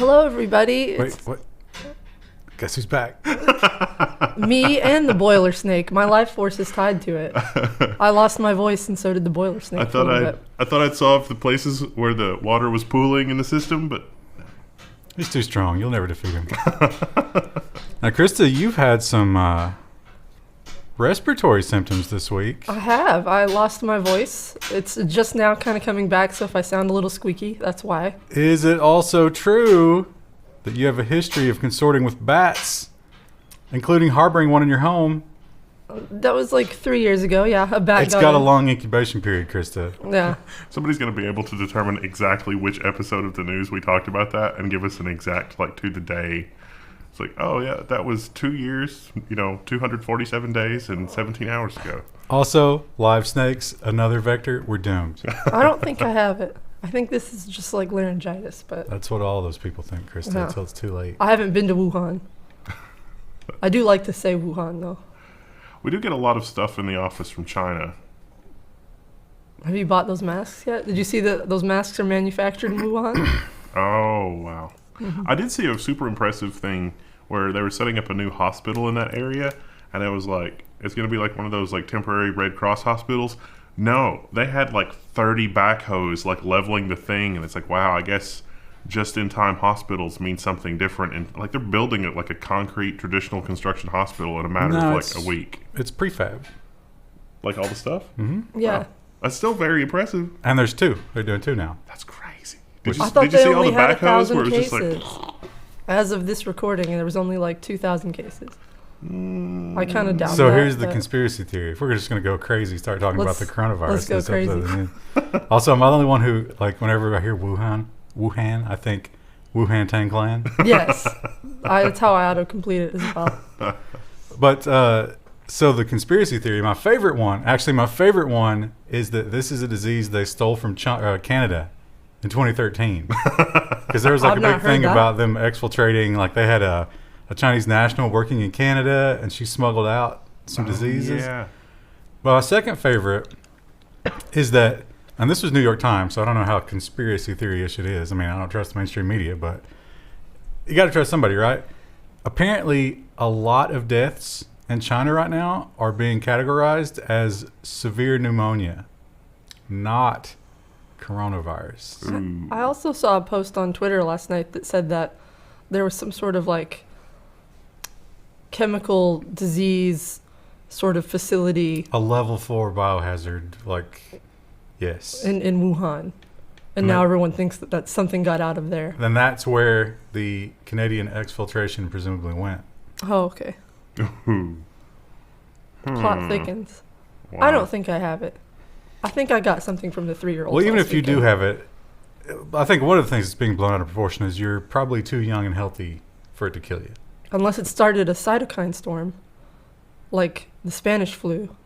Hello, everybody. Wait, what? Guess who's back? Me and the boiler snake. My life force is tied to it. I lost my voice, and so did the boiler snake. I thought I'd solved the places where the water was pooling in the system, but He's too strong. You'll never defeat him. Now, Krista, you've had some respiratory symptoms this week. I have. I lost my voice. It's just now kind of coming back, so if I sound a little squeaky, that's why. Is it also true that you have a history of consorting with bats, including harboring one in your home? That was like 3 years ago. Yeah, a bat. It's got a long incubation period, Krista. Yeah. somebody's going to be able to determine exactly which episode of the news we talked about that and give us an exact, like, to the day. It's like, oh, yeah, that was 2 years, 247 days and 17 hours ago. Also, live snakes, another vector, we're doomed. I don't think I have it. I think this is just like laryngitis, but That's what all those people think, Krista, Yeah. until it's too late. I haven't been to Wuhan. I do like to say Wuhan, though. We do get a lot of stuff in the office from China. Have you bought those masks yet? Did you see that those masks are manufactured in Wuhan? Oh, wow. I did see a super impressive thing where they were setting up a new hospital in that area, and it was like, it's going to be like one of those like temporary Red Cross hospitals. No, they had like 30 backhoes like leveling the thing, and it's like, wow, I guess just-in-time hospitals mean something different, and like they're building it like a concrete traditional construction hospital in a matter of like a week. It's prefab. Like all the stuff? Mm-hmm. Yeah. Wow. That's still very impressive. And there's two. They're doing two now. That's crazy. I Did thought you they see all only the had backhoes 1,000 where it was cases. just like... As of this recording, there was only like 2,000 cases. I kind of doubt that. So here's the but conspiracy theory. If we're just going to go crazy, start talking about the coronavirus. let's go this episode of crazy. the news. Also, am I the only one who, like, whenever I hear Wuhan, I think Wuhan Tang Clan? Yes. That's how I auto-complete it as well. But, so the conspiracy theory, my favorite one is that this is a disease they stole from Canada in 2013. Because there was like I've a not big heard thing that. about them exfiltrating, like they had a Chinese national working in Canada, and she smuggled out some diseases. Yeah. Well, my second favorite is that, and this was New York Times, so I don't know how conspiracy theory-ish it is. I mean, I don't trust the mainstream media, but you got to trust somebody, right? Apparently, a lot of deaths in China right now are being categorized as severe pneumonia, not coronavirus. I also saw a post on Twitter last night that said that there was some sort of like chemical disease sort of facility A level 4 biohazard, like, yes. in Wuhan. And now everyone thinks that something got out of there. Then that's where the Canadian exfiltration presumably went. Oh, okay. Plot thickens. Wow. I don't think I have it. I think I got something from the 3-year-old. Well, even if you do have it, I think one of the things that's being blown out of proportion is you're probably too young and healthy for it to kill you. Unless it started a cytokine storm, like the Spanish flu,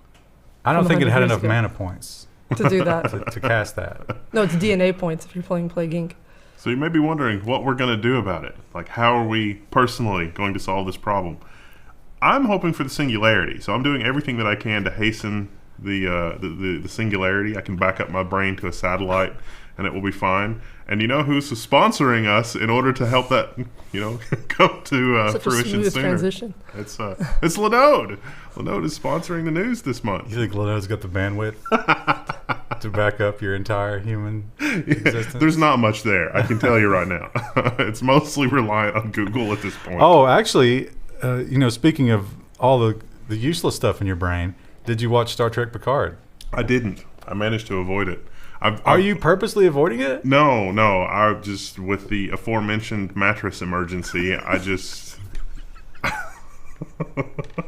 I don't From think it 100 had years enough ago. mana points to do that. to cast that. No, it's DNA points if you're playing Plague Inc. So you may be wondering what we're going to do about it. Like, how are we personally going to solve this problem? I'm hoping for the singularity. So I'm doing everything that I can to hasten the singularity. I can back up my brain to a satellite, and it will be fine. And you know who's sponsoring us in order to help that, come to Such a fruition smooth sooner? transition. It's Linode. Linode is sponsoring the news this month. You think Leno's got the bandwidth to back up your entire human existence? There's not much there, I can tell you right now. It's mostly reliant on Google at this point. Oh, actually, speaking of all the useless stuff in your brain, did you watch Star Trek Picard? I didn't. I managed to avoid it. Are you purposely avoiding it? No. I just, with the aforementioned mattress emergency, I just...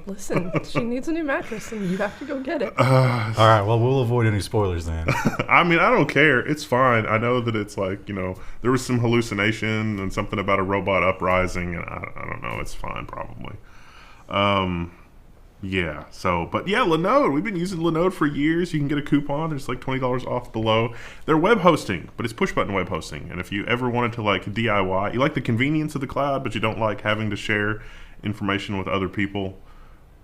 Listen, she needs a new mattress, and you have to go get it. All right, well, we'll avoid any spoilers then. I mean, I don't care. It's fine. I know that it's like, there was some hallucination and something about a robot uprising, and I don't know. It's fine, probably. Yeah, Linode. We've been using Linode for years. You can get a coupon. There's like $20 off below. They're web hosting, but it's push-button web hosting. And if you ever wanted to like DIY, you like the convenience of the cloud, but you don't like having to share information with other people,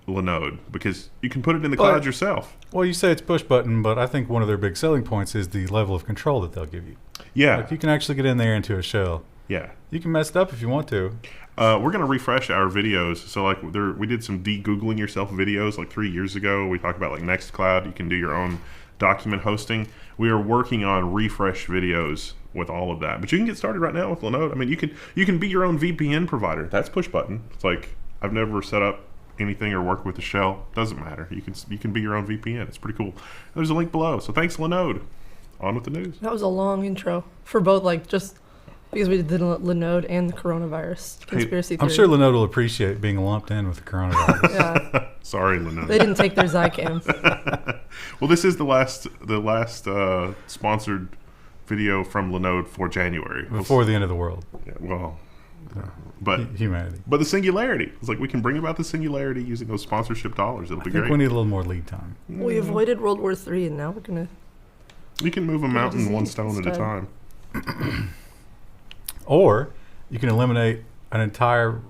Linode, because you can put it in the cloud yourself. Well, you say it's push button, but I think one of their big selling points is the level of control that they'll give you. Yeah. Like you can actually get in there into a shell Yeah. You can mess it up if you want to. We're going to refresh our videos. So, like, we did some de-Googling yourself videos, like, 3 years ago. We talked about, like, Nextcloud. You can do your own document hosting. We are working on refresh videos with all of that. But you can get started right now with Linode. I mean, you can be your own VPN provider. That's push button. It's like, I've never set up anything or worked with a shell. Doesn't matter. You can be your own VPN. It's pretty cool. There's a link below. So thanks, Linode. On with the news. That was a long intro for both, like, just because we did the Linode and the coronavirus conspiracy theory. I'm sure Linode will appreciate being lumped in with the coronavirus. Yeah. Sorry, Linode. They didn't take their Zycams. Well, this is the last sponsored video from Linode for January. Before the end of the world. Yeah, well, but humanity. But the singularity. It's like we can bring about the singularity using those sponsorship dollars. It'll be great. I think we need a little more lead time. We avoided World War III, and now we're going to... You can move a mountain one stone at a time. Or you can eliminate an entire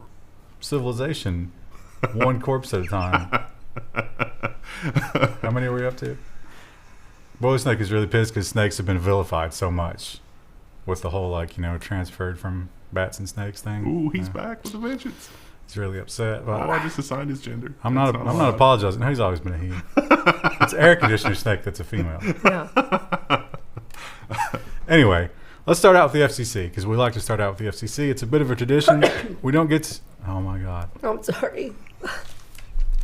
civilization one corpse at a time. How many are we up to? Boy Snake is really pissed because snakes have been vilified so much with the whole, like, transferred from bats and snakes thing. Ooh, he's back with a vengeance. He's really upset. But I just assigned his gender. I'm not apologizing. No, he's always been a he. It's air conditioner snake that's a female. Yeah. Anyway, let's start out with the FCC because we like to start out with the FCC. It's a bit of a tradition. We don't get to... Oh, my God. I'm sorry.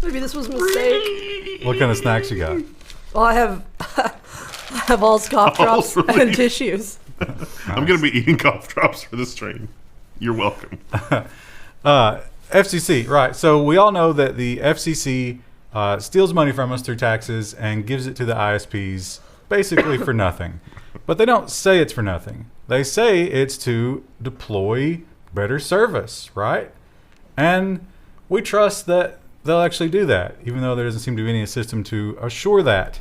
Maybe this was a mistake. What kind of snacks you got? Well, I have all cough drops and tissues. Nice. I'm going to be eating cough drops for this stream. You're welcome. FCC, right. So we all know that the FCC steals money from us through taxes and gives it to the ISPs basically for nothing. But they don't say it's for nothing. They say it's to deploy better service, right? And we trust that they'll actually do that, even though there doesn't seem to be any system to assure that.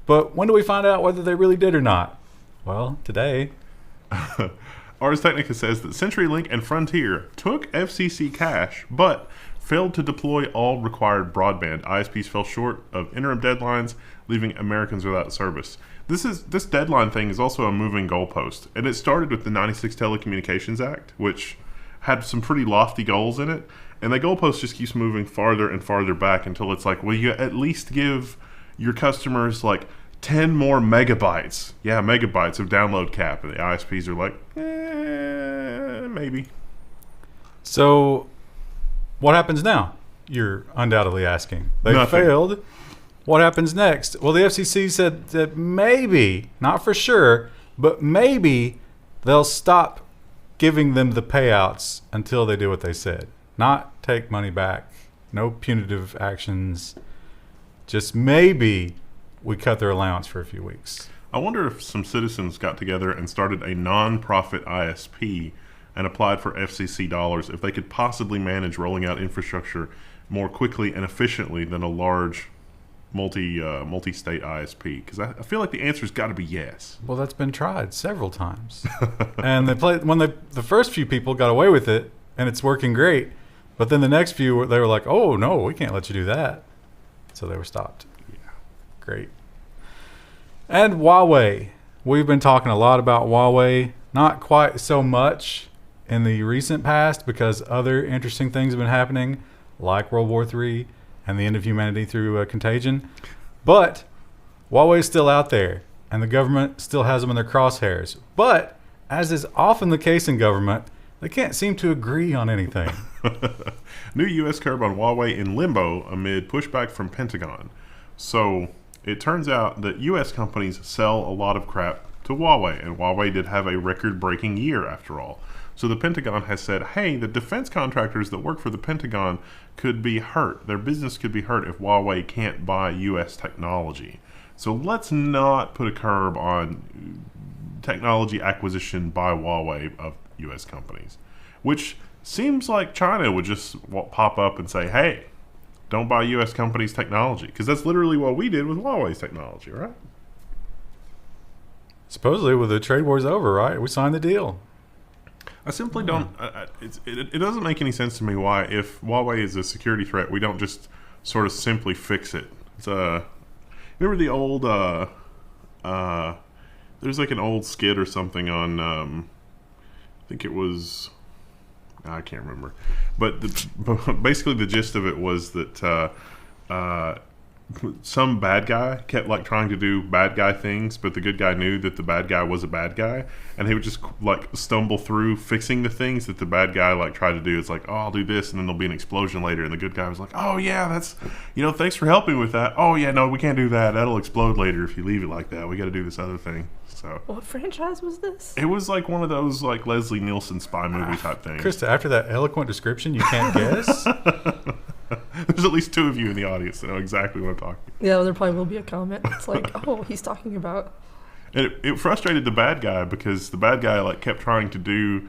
But when do we find out whether they really did or not? Well, today. Ars Technica says that CenturyLink and Frontier took FCC cash, but failed to deploy all required broadband. ISPs fell short of interim deadlines, leaving Americans without service. This deadline thing is also a moving goalpost, and it started with the 96 Telecommunications Act, which had some pretty lofty goals in it, and the goalpost just keeps moving farther and farther back until it's like, will you at least give your customers like 10 more megabytes? Yeah, megabytes of download cap, and the ISPs are like, maybe. So what happens now? You're undoubtedly asking. They failed. What happens next? Well, the FCC said that maybe, not for sure, but maybe they'll stop giving them the payouts until they do what they said. Not take money back. No punitive actions. Just maybe we cut their allowance for a few weeks. I wonder if some citizens got together and started a non-profit ISP and applied for FCC dollars if they could possibly manage rolling out infrastructure more quickly and efficiently than a large multi-state ISP. Because I feel like the answer's got to be yes. Well, that's been tried several times. And the first few people got away with it, and it's working great. But then the next few, they were like, oh, no, we can't let you do that. So they were stopped. Yeah. Great. And Huawei. We've been talking a lot about Huawei. Not quite so much in the recent past because other interesting things have been happening, like World War III and the end of humanity through contagion. But Huawei is still out there, and the government still has them in their crosshairs. But, as is often the case in government, they can't seem to agree on anything. New U.S. curb on Huawei in limbo amid pushback from Pentagon. So it turns out that U.S. companies sell a lot of crap to Huawei, and Huawei did have a record-breaking year after all. So the Pentagon has said, hey, the defense contractors that work for the Pentagon could be hurt. Their business could be hurt if Huawei can't buy U.S. technology. So let's not put a curb on technology acquisition by Huawei of U.S. companies, which seems like China would just pop up and say, hey, don't buy U.S. companies' technology, because that's literally what we did with Huawei's technology, right? Supposedly, with the trade war's over, right? We signed the deal. I simply don't. It doesn't make any sense to me why, if Huawei is a security threat, we don't just sort of simply fix it. It's remember the old there's like an old skit or something on think it was, I can't remember, but basically the gist of it was that some bad guy kept like trying to do bad guy things, but the good guy knew that the bad guy was a bad guy, and he would just like stumble through fixing the things that the bad guy like tried to do. It's like, oh, I'll do this, and then there'll be an explosion later, and the good guy was like, oh yeah, that's, thanks for helping with that. Oh yeah, no, we can't do that. That'll explode later if you leave it like that. We got to do this other thing. So what franchise was this? it was like one of those like Leslie Nielsen spy movie type things. Krista, after that eloquent description, you can't guess? There's at least two of you in the audience that know exactly what I'm talking about. Yeah, there probably will be a comment. It's like, oh, he's talking about. And it frustrated the bad guy because the bad guy like kept trying to do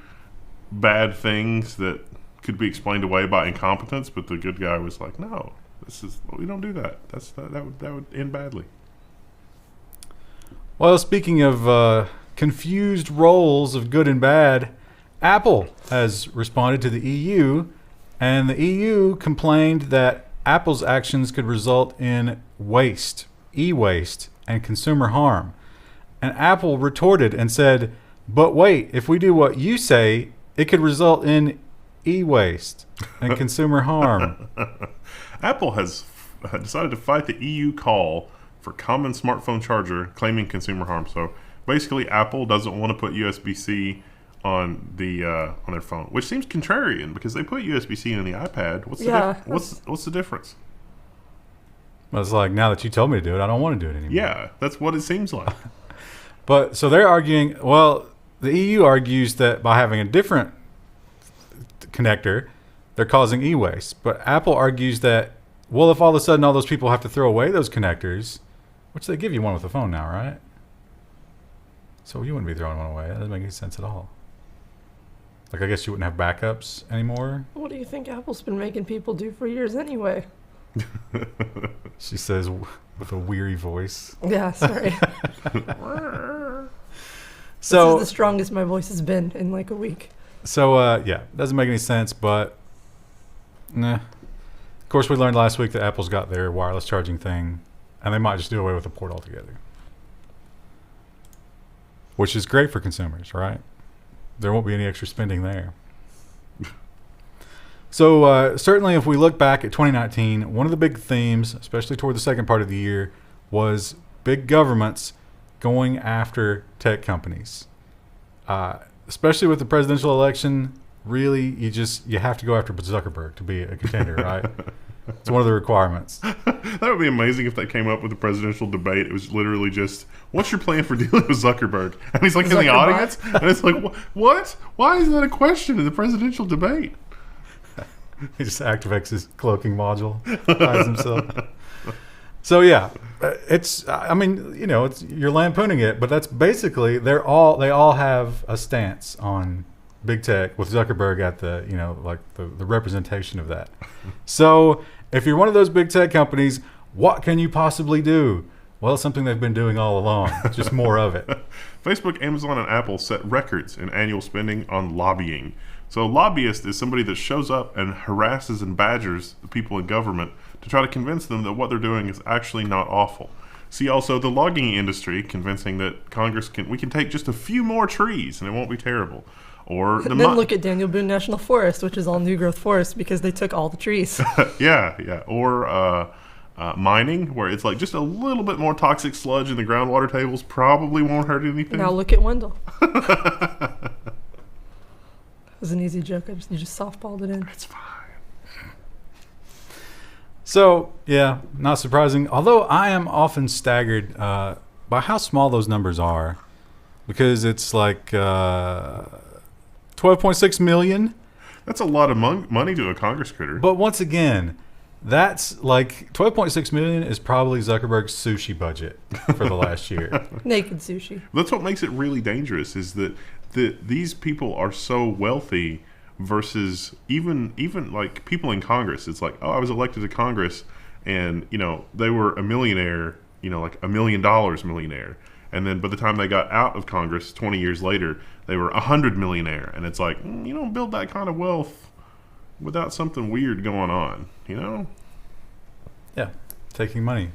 bad things that could be explained away by incompetence, but the good guy was like, no, we don't do that. That would end badly. Well, speaking of confused roles of good and bad, Apple has responded to the EU, and the EU complained that Apple's actions could result in waste, e-waste, and consumer harm. And Apple retorted and said, but wait, if we do what you say, it could result in e-waste and consumer harm. Apple has decided to fight the EU call for common smartphone charger, claiming consumer harm. So basically, Apple doesn't want to put USB-C on their phone, which seems contrarian because they put USB-C in the iPad. What's the difference? Well, it's like, now that you told me to do it, I don't want to do it anymore. Yeah, that's what it seems like. But so they're arguing, well, the EU argues that by having a different connector, they're causing e-waste. But Apple argues that, well, if all of a sudden all those people have to throw away those connectors, which they give you one with a phone now, right? So you wouldn't be throwing one away. That doesn't make any sense at all. Like, I guess you wouldn't have backups anymore. What do you think Apple's been making people do for years anyway? She says with a weary voice. Yeah, sorry. So this is the strongest my voice has been in like a week. So, yeah, doesn't make any sense, but nah. Of course, we learned last week that Apple's got their wireless charging thing, and they might just do away with the port altogether. Which is great for consumers, right? There won't be any extra spending there. So, certainly if we look back at 2019, one of the big themes, especially toward the second part of the year, was big governments going after tech companies. Especially with the presidential election, really, you have to go after Zuckerberg to be a contender, right? It's one of the requirements. That would be amazing if they came up with a presidential debate. It was literally just, what's your plan for dealing with Zuckerberg? And he's like in the audience, and it's like, what? Why is that a question in the presidential debate? He just activates his cloaking module, hides himself. So yeah, you're lampooning it, but that's basically they all have a stance on big tech with Zuckerberg at the the representation of that. So if you're one of those big tech companies, what can you possibly do? Well, something they've been doing all along, just more of it. Facebook, Amazon, and Apple set records in annual spending on lobbying. So a lobbyist is somebody that shows up and harasses and badgers the people in government to try to convince them that what they're doing is actually not awful. See also the logging industry convincing that we can take just a few more trees and it won't be terrible. Or then look at Daniel Boone National Forest, which is all new growth forest because they took all the trees. yeah. Or mining, where it's like just a little bit more toxic sludge in the groundwater tables probably won't hurt anything. Now look at Wendell. It was an easy joke. You just softballed it in. It's fine. So, yeah, not surprising. Although I am often staggered by how small those numbers are, because it's like 12.6 million. That's a lot of money to a Congress critter. But once again, that's like 12.6 million is probably Zuckerberg's sushi budget for the last year. Naked sushi. That's what makes it really dangerous, is that these people are so wealthy versus even like people in Congress. It's like, oh, I was elected to Congress and, they were a millionaire, like $1 million millionaire. And then by the time they got out of Congress 20 years later, they were 100 millionaire. And it's like, you don't build that kind of wealth without something weird going on, Yeah, taking money.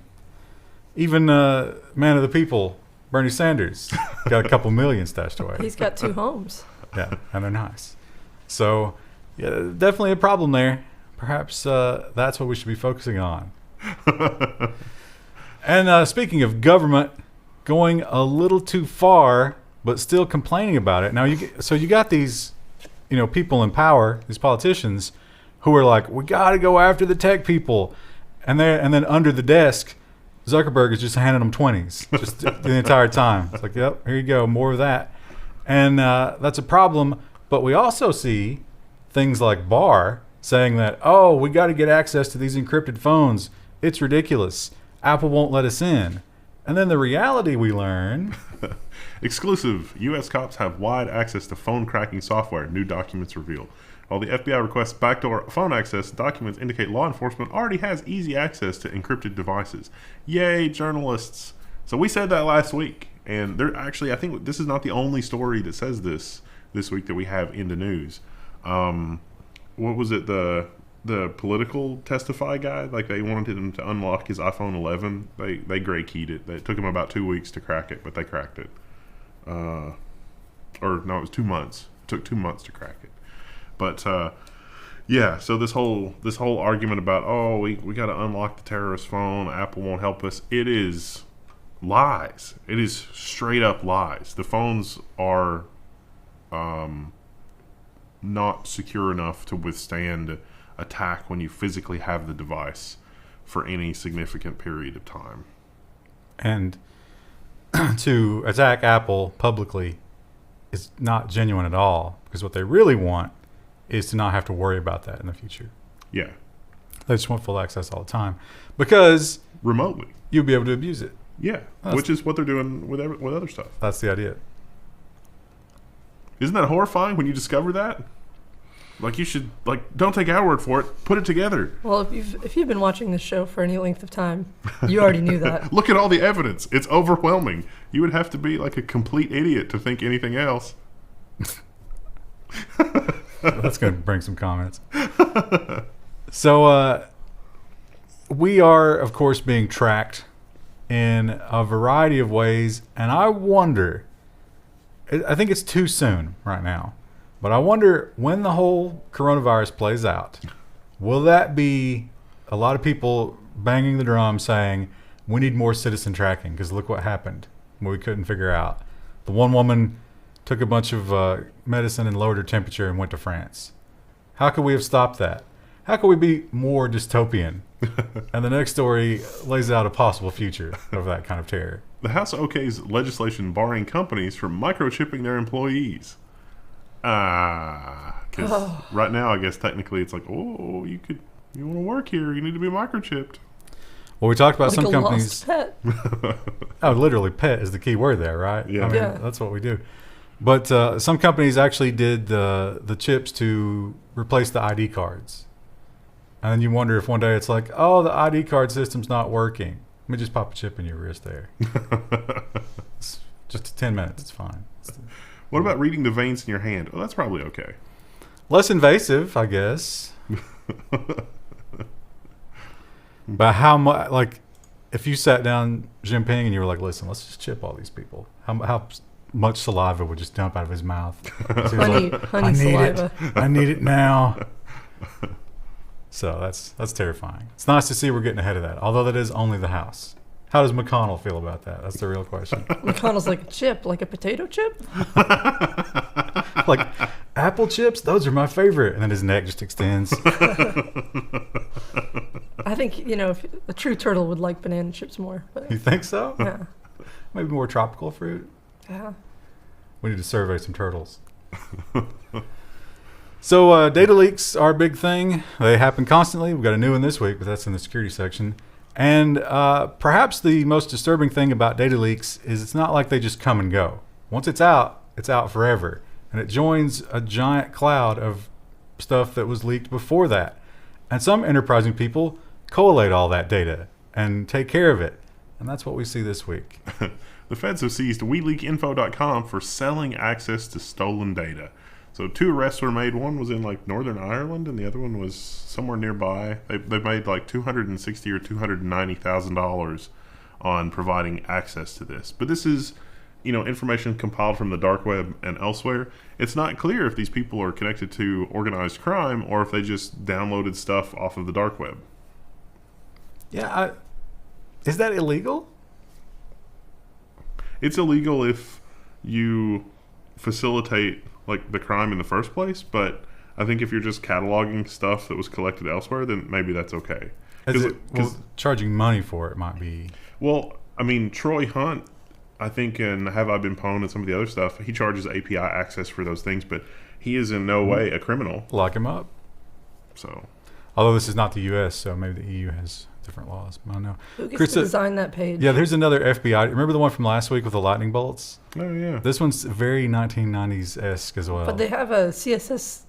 Even man of the people, Bernie Sanders, got a couple million stashed away. He's got 2 homes. Yeah, and they're nice. So, yeah, definitely a problem there. Perhaps that's what we should be focusing on. And speaking of government going a little too far, but still complaining about it. Now, you got these, people in power, these politicians, who are like, we got to go after the tech people, and then under the desk, Zuckerberg is just handing them 20s just the entire time. It's like, yep, here you go, more of that, and that's a problem. But we also see things like Barr saying that, oh, we got to get access to these encrypted phones. It's ridiculous. Apple won't let us in. And then the reality we learn. Exclusive. U.S. cops have wide access to phone cracking software, new documents reveal. While the FBI requests backdoor phone access, documents indicate law enforcement already has easy access to encrypted devices. Yay, journalists. So we said that last week. And I think this is not the only story that says this week that we have in the news. What was it? The political testify guy, like they wanted him to unlock his iPhone 11. They gray keyed it. It took him about 2 weeks to crack it, but they cracked it. Or no, it was 2 months. It took 2 months to crack it. But yeah, so this whole argument about, oh, we got to unlock the terrorist phone, Apple won't help us. It is lies. It is straight up lies. The phones are not secure enough to withstand attack when you physically have the device for any significant period of time. And to attack Apple publicly is not genuine at all, because what they really want is to not have to worry about that in the future. Yeah. They just want full access all the time because remotely you'll be able to abuse it. Yeah, which is what they're doing with other stuff. That's the idea. Isn't that horrifying when you discover that? Like, you should, don't take our word for it. Put it together. Well, if you've been watching this show for any length of time, you already knew that. Look at all the evidence. It's overwhelming. You would have to be like a complete idiot to think anything else. That's going to bring some comments. So, we are, of course, being tracked in a variety of ways, and I wonder, I think it's too soon right now, but I wonder when the whole coronavirus plays out, will that be a lot of people banging the drum saying, we need more citizen tracking because look what happened when we couldn't figure out. The one woman took a bunch of medicine and lowered her temperature and went to France. How could we have stopped that? How could we be more dystopian? And the next story lays out a possible future of that kind of terror. The House okays legislation barring companies from microchipping their employees. Because right now, I guess technically it's like, oh, you want to work here, you need to be microchipped. Well, we talked about like some companies. Lost pet. Oh, literally, pet is the key word there, right? Yeah. I mean, that's what we do. But some companies actually did the chips to replace the ID cards. And then you wonder if one day it's like, oh, the ID card system's not working. Let me just pop a chip in your wrist there. It's just 10 minutes. It's fine. What about reading the veins in your hand? Oh, that's probably okay. Less invasive, I guess. But how much, like, if you sat down Jinping and you were like, listen, let's just chip all these people. How much saliva would just dump out of his mouth? Honey saliva. I need it now. So that's terrifying. It's nice to see we're getting ahead of that, although that is only the House. How does McConnell feel about that? That's the real question. McConnell's like a chip, like a potato chip? Like, apple chips? Those are my favorite. And then his neck just extends. I think, if a true turtle would like banana chips more. But, You think so? yeah. Maybe more tropical fruit? Yeah. We need to survey some turtles. So data leaks are a big thing. They happen constantly. We've got a new one this week, but that's in the security section. And perhaps the most disturbing thing about data leaks is it's not like they just come and go. Once it's out forever. And it joins a giant cloud of stuff that was leaked before that. And some enterprising people collate all that data and take care of it. And that's what we see this week. The feds have seized WeLeakInfo.com for selling access to stolen data. So 2 arrests were made. One was in Northern Ireland, and the other one was somewhere nearby. They made $260,000 or $290,000 on providing access to this. But this is information compiled from the dark web and elsewhere, it's not clear if these people are connected to organized crime or if they just downloaded stuff off of the dark web. Yeah, is that illegal? It's illegal if you facilitate like the crime in the first place, but I think if you're just cataloging stuff that was collected elsewhere, then maybe that's okay. Because charging money for it might be... Well, I mean, Troy Hunt, I think in Have I Been Pwned and some of the other stuff, he charges API access for those things, but he is in no way a criminal. Lock him up. So, although this is not the U.S., so maybe the EU has different laws. I don't know. Who gets to design that page? Yeah, there's another FBI. Remember the one from last week with the lightning bolts? Oh, yeah. This one's very 1990s-esque as well. But they have a CSS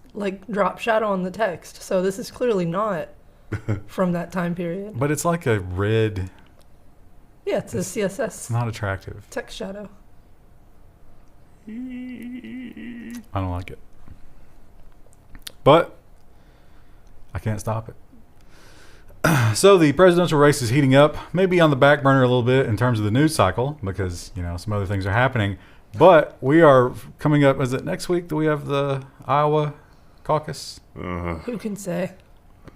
drop shadow on the text, so this is clearly not from that time period. But it's like a red... Yeah, it's a CSS. It's not attractive. Text shadow. I don't like it. But I can't stop it. So the presidential race is heating up, maybe on the back burner a little bit in terms of the news cycle because, some other things are happening. But we are coming up, is it next week that we have the Iowa caucus? Who can say?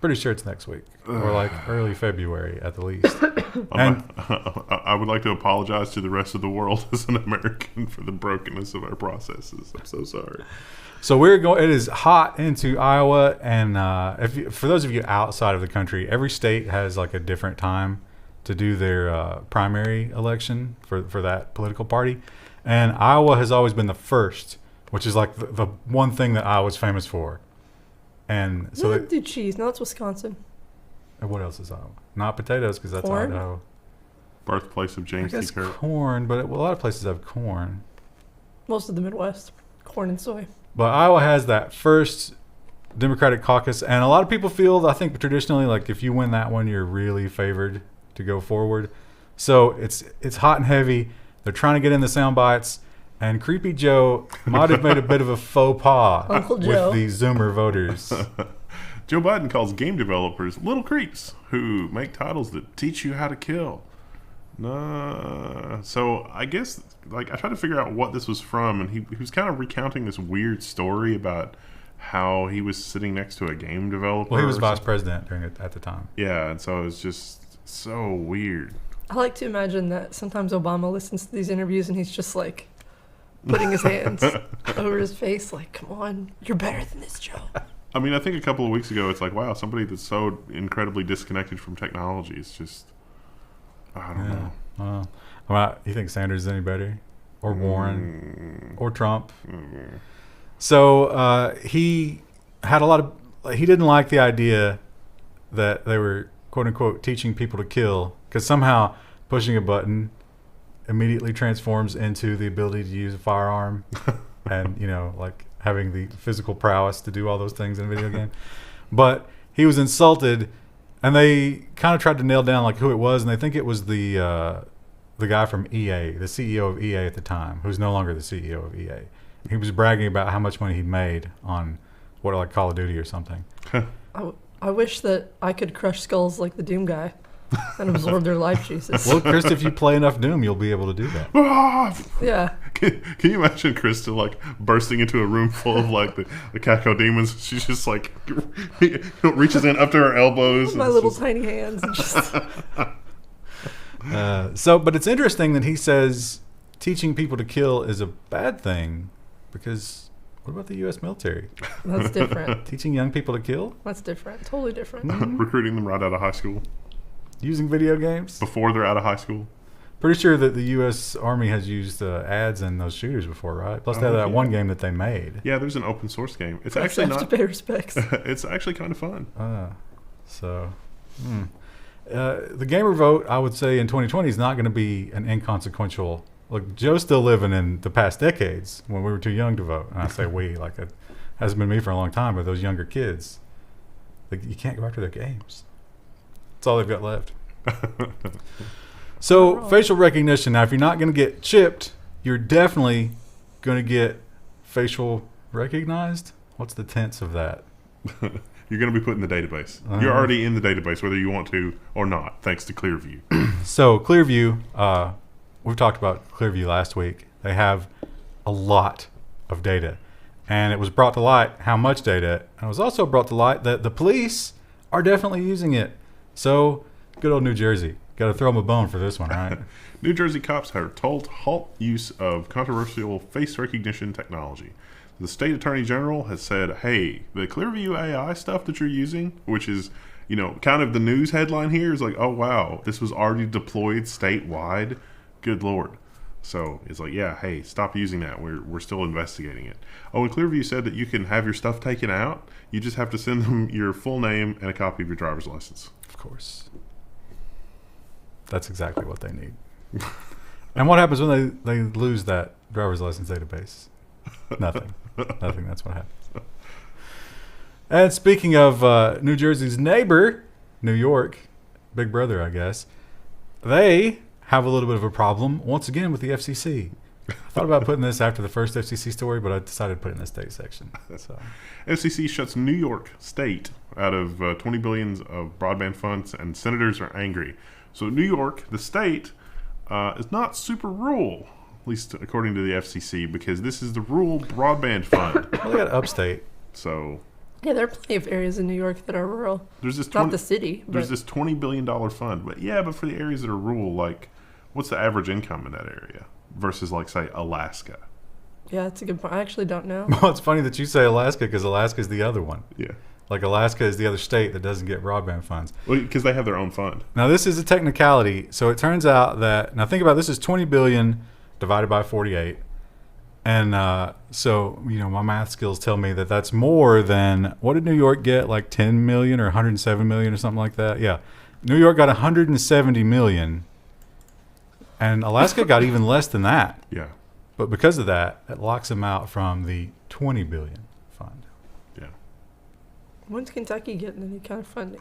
Pretty sure it's next week or like early February at the least. And I would like to apologize to the rest of the world as an American for the brokenness of our processes. I'm so sorry. So we're going. It is hot into Iowa, and for those of you outside of the country, every state has like a different time to do their primary election for that political party, and Iowa has always been the first, which is like the one thing that Iowa's famous for. And so they do cheese. No, it's Wisconsin. And what else is Iowa? Not potatoes, because that's corn? Idaho. Birthplace of James T. Kirk. Corn, but a lot of places have corn. Most of the Midwest, corn and soy. But Iowa has that first Democratic caucus, and a lot of people feel, I think traditionally, like if you win that one, you're really favored to go forward. So it's hot and heavy. They're trying to get in the sound bites. And Creepy Joe might have made a bit of a faux pas Uncle with Joe. the Zoomer voters. Joe Biden calls game developers little creeps who make titles that teach you how to kill. So I guess I tried to figure out what this was from, and he was kind of recounting this weird story about how he was sitting next to a game developer. Well, he was vice president during it at the time. Yeah, and so it was just so weird. I like to imagine that sometimes Obama listens to these interviews and he's just like putting his hands over his face like, come on, you're better than this, Joe. I mean, I think a couple of weeks ago, it's like, wow, somebody that's so incredibly disconnected from technology is just, I don't know. You think Sanders is any better? Or Warren? Or Trump? So he had he didn't like the idea that they were, quote unquote, teaching people to kill, because somehow pushing a button immediately transforms into the ability to use a firearm and, having the physical prowess to do all those things in a video game. But he was insulted, and they kind of tried to nail down who it was, and they think it was the guy from EA, the CEO of EA at the time, who's no longer the CEO of EA. He was bragging about how much money he made on Call of Duty or something. I wish that I could crush skulls like the Doom guy and absorb their life juices. Well, Chris, if you play enough Doom, you'll be able to do that. Yeah. Can you imagine Krista bursting into a room full of the Caco demons? She's just reaches in up to her elbows. My little tiny hands. And just... But it's interesting that he says teaching people to kill is a bad thing, because what about the U.S. military? That's different. Teaching young people to kill? That's different. Totally different. Recruiting them right out of high school. Using video games? Before they're out of high school. Pretty sure that the U.S. Army has used ads in those shooters before, right? Plus, they had that one game that they made. Yeah, there's an open source game. It's Press actually F not. to pay respects. It's actually kind of fun. The gamer vote, I would say, in 2020 is not going to be an inconsequential. Look, Joe's still living in the past decades when we were too young to vote. And I say we, it hasn't been me for a long time, but those younger kids, you can't go after their games. That's all they've got left. So facial recognition. Now, if you're not going to get chipped, you're definitely going to get facial recognized. What's the tense of that? You're going to be put in the database. You're already in the database, whether you want to or not, thanks to Clearview. So Clearview, we've talked about Clearview last week. They have a lot of data. And it was brought to light how much data. And it was also brought to light that the police are definitely using it. So, good old New Jersey. Got to throw them a bone for this one, right? New Jersey cops have told halt use of controversial face recognition technology. The state attorney general has said, hey, the Clearview AI stuff that you're using, which is, kind of the news headline here is like, oh, wow, this was already deployed statewide. Good Lord. So it's like, yeah, hey, stop using that. We're still investigating it. Oh, and Clearview said that you can have your stuff taken out. You just have to send them your full name and a copy of your driver's license. Of course. That's exactly what they need. And what happens when they lose that driver's license database? Nothing. Nothing. That's what happens. And speaking of New Jersey's neighbor, New York, Big Brother, I guess, they have a little bit of a problem once again with the FCC. I thought about putting this after the first FCC story, but I decided to put it in the state section. So, FCC shuts New York State out of $20 billion of broadband funds, and senators are angry. So New York, the state, is not super rural, at least according to the FCC, because this is the rural broadband fund. Well, they got upstate. So Yeah, there are plenty of areas in New York that are rural. there's this Not the city. there's But this $20 billion fund, but for the areas that are rural, like, what's the average income in that area versus, like, say, Alaska? yeah, that's a good point. I actually don't know. Well, it's funny that you say Alaska because Alaska is the other one. Yeah, Like Alaska is the other state that doesn't get broadband funds. well, because they have their own fund. Now this is a technicality. So it turns out that now think about this is 20 billion divided by 48, and so my math skills tell me that that's more than what did New York get? Like 10 million or 107 million or something like that. Yeah, New York got 170 million, and Alaska got even less than that. Yeah, But because of that, it locks them out from the 20 billion fund. yeah. When's Kentucky getting any kind of funding?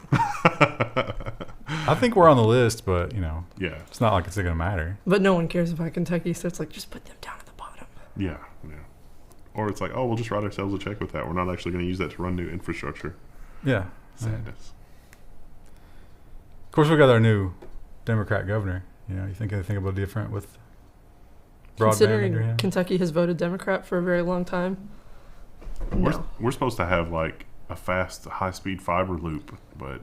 I think we're on the list, but Yeah, it's not like it's going to matter. But no one cares about Kentucky, so it's like, just put them down at the bottom. yeah. Or it's like, oh, we'll just write ourselves a check with that. We're not actually going to use that to run new infrastructure. Yeah. Sadness. Of course, we got our new Democrat governor. You think anything about different with broadband under Considering him? Kentucky has voted Democrat for a very long time. No. We're supposed to have, like, a fast, high-speed fiber loop, but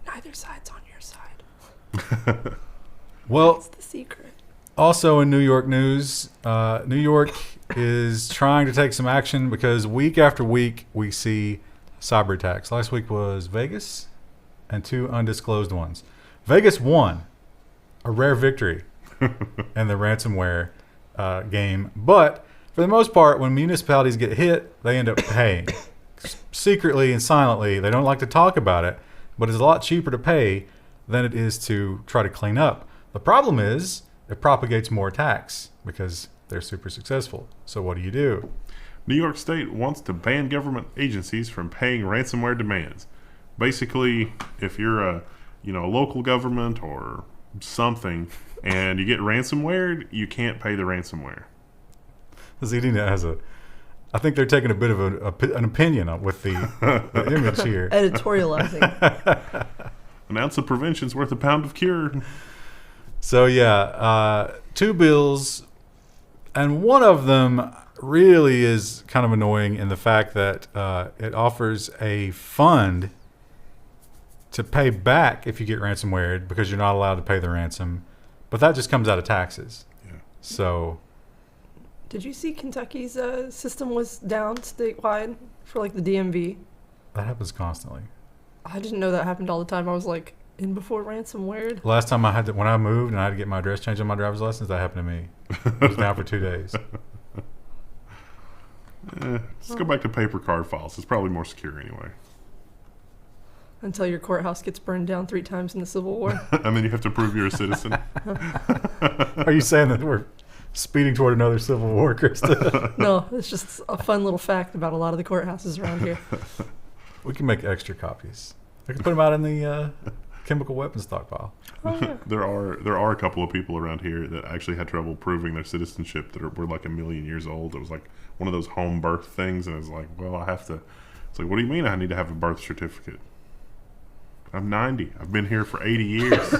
Neither side's on your side. Well, That's the secret. also in New York news, New York is trying to take some action because week after week we see cyber attacks. Last week was Vegas and 2 undisclosed ones. Vegas won, a rare victory in the ransomware game. But for the most part, when municipalities get hit, they end up paying secretly and silently. They don't like to talk about it, but it's a lot cheaper to pay than it is to try to clean up. The problem is it propagates more attacks because they're super successful. So what do? New York State wants to ban government agencies from paying ransomware demands. Basically, if you're a local government or something and you get ransomware, you can't pay the ransomware. ZDNet has I think they're taking a bit of an opinion with the image here. Editorializing. An ounce of prevention's worth a pound of cure. So yeah, 2 bills, and one of them really is kind of annoying in the fact that it offers a fund to pay back if you get ransomware because you're not allowed to pay the ransom, but that just comes out of taxes. Yeah. So Did you see Kentucky's system was down statewide for like the DMV? that happens constantly. I didn't know that happened all the time. I was like, in before ransomware. Last time when I moved and I had to get my address changed on my driver's license, that happened to me. It was down for 2 days. Let's go back to paper card files. It's probably more secure anyway. Until your courthouse gets burned down 3 times in the Civil War. And then you have to prove you're a citizen. Are you saying that we're speeding toward another Civil War, Krista? No, it's just a fun little fact about a lot of the courthouses around here. We can make extra copies. I can put them out in the chemical weapons stockpile. Oh, yeah. There are a couple of people around here that actually had trouble proving their citizenship that were like 1 million years old. It was like one of those home birth things, and it's like, well, I have to. It's like, what do you mean I need to have a birth certificate? I'm 90. I've been here for 80 years.